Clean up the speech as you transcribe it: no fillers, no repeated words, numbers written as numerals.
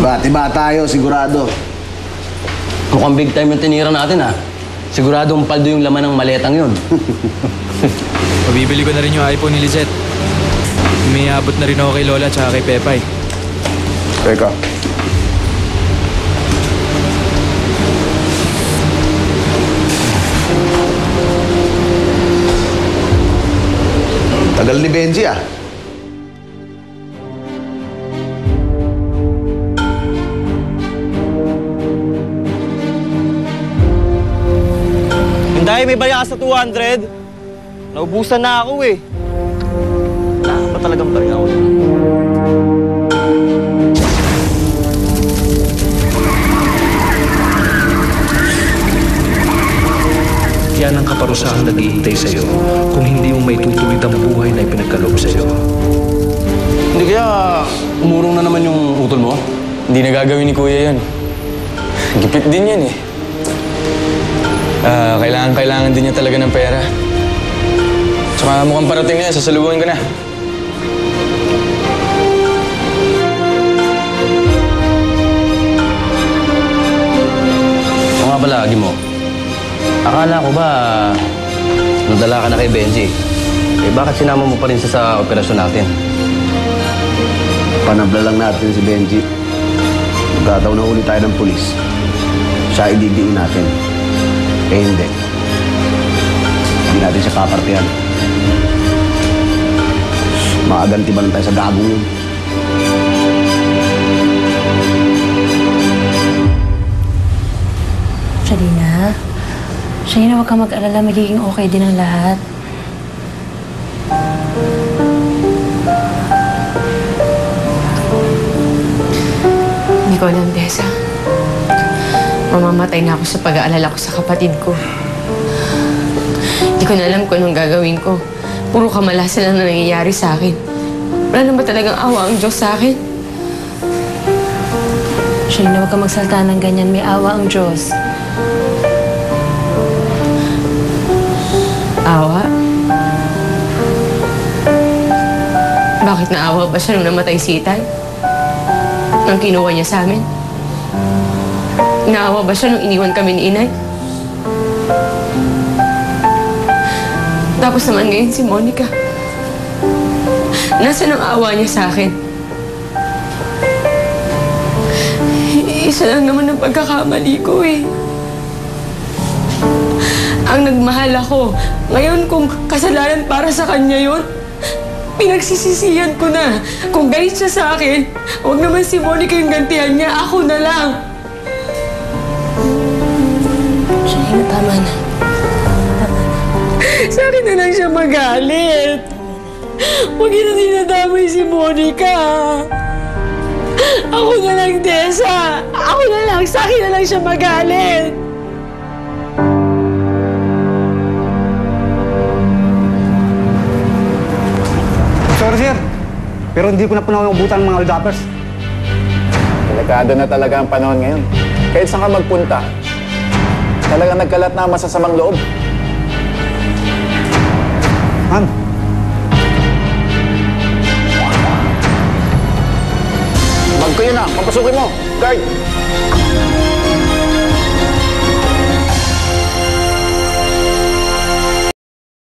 Tiba-tiba tayo, sigurado. Mukhang big time yung tinira natin, ha? Siguradong paldo yung laman ng maletang yun. Pabibili ko na rin yung iPhone ni Lizette. May abot na rin ako kay Lola at kay Pepay. Teka. Tagal ni Benji, ah. Hinday, may baya sa 200. Naubusan na ako eh. Wala ka ba talagang baya? Yan ang kaparusahang naghihintay sa'yo kung hindi mo may tutuwid ang buhay na ipinagkaloob sa'yo. Hindi kaya umurong na naman yung utol mo? Hindi na gagawin ni Kuya yun. Gipit din yan eh. Kailangan din niya talaga ng pera. Tsaka mukhang parating na yan, sasalubungin ko na. O nga pala, Agi mo. Akala ko ba nadala ka na kay Benji? Eh bakit sinama mo pa rin siya sa operasyon natin? Panabla lang natin si Benji. Magkataon na uli tayo ng pulis. Siya ididiin natin. Eh hindi. Hindi natin siya papartihan. Makaganti ba lang tayo sa gagong yun? Shalina, huwag kang mag-alala. Magiging okay din ang lahat. Hindi ko alam, Tessa. Mamamatay na ako sa pag-aalala ko sa kapatid ko. Hindi ko na alam kung anong gagawin ko. Puro kamalasan lang na nangyayari sa akin. Wala na ba talagang awa ang Diyos sa akin? Shalina, huwag kang magsalita ng ganyan. May awa ang Diyos. Awa? Bakit naawa ba siya nung namatay si Itay? Nang kinuha niya sa amin? Naawa ba siya nung iniwan kami ni Inay? Tapos naman ngayon si Monica. Nasaan ang awa niya sa akin? Isa lang naman ang pagkakamali ko eh. Ang nagmahal ako. Ngayon kung kasalanan para sa kanya yun, pinagsisisihan ko na. Kung galit siya sa akin, huwag naman si Monica yung gantihan niya. Ako na lang. Shalina, tama na. Tama na. Sa akin na lang siya magalit. Huwag niya na dinadamay si Monica. Ako na lang, Tessa. Ako na lang. Sa akin na lang siya magalit. Sorry, sir. Pero hindi ko na pinawabutan ng mga Aldappers. Delikado na talaga ang panahon ngayon. Kahit saan ka magpunta, talagang nagkalat na ang masasamang loob. Ma'am. Bag ko yun ah. Papasukin mo. Guard!